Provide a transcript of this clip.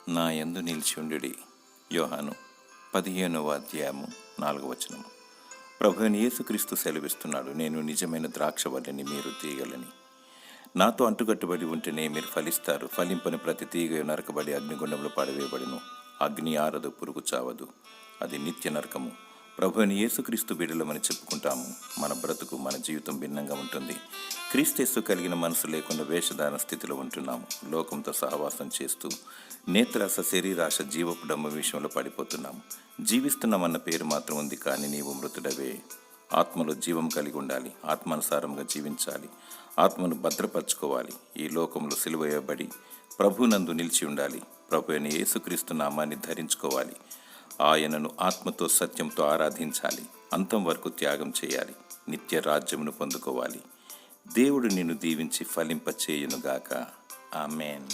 నా యందు నిలిచియుండుడి. యోహాను 15వ అధ్యాయము 4వ వచనము. ప్రభువైన యేసుక్రీస్తు సెలవిస్తున్నాడు, నేను నిజమైన ద్రాక్షవల్లిని, మీరు తీగలని. నాతో అంటుకట్టుబడి ఉంటేనే మీరు ఫలిస్తారు. ఫలింపని ప్రతి తీగ నరకబడి అగ్నిగుండంలో పడవేయబడును. అగ్ని ఆరదు, పురుగు చావదు, అది నిత్య నరకము. ప్రభువైన యేసుక్రీస్తు బిడ్డలమని చెప్పుకుంటాము. మన బ్రతుకు, మన జీవితం భిన్నంగా ఉంటుంది. క్రీస్తు కలిగిన మనసు లేకుండా వేషధారణ స్థితిలో ఉంటున్నాము. లోకంతో సహవాసం చేస్తూ నేత్రాశ, శరీరాశ, జీవపు డమ్మ విషయంలో పడిపోతున్నాము. జీవిస్తున్నామన్న పేరు మాత్రం ఉంది, కానీ నీవు మృతుడవే. ఆత్మలో జీవం కలిగి ఉండాలి. ఆత్మానుసారంగా జీవించాలి. ఆత్మను భద్రపరచుకోవాలి. ఈ లోకంలో సిలువేయబడి ప్రభునందు నిలిచి ఉండాలి. ప్రభు అయిన యేసుక్రీస్తు నామాన్ని ధరించుకోవాలి. ఆయనను ఆత్మతో, సత్యంతో ఆరాధించాలి. అంతం వరకు త్యాగం చేయాలి. నిత్య రాజ్యమును పొందుకోవాలి. దేవుడు నిన్ను దీవించి ఫలింపచేయునుగాక. ఆమేన్.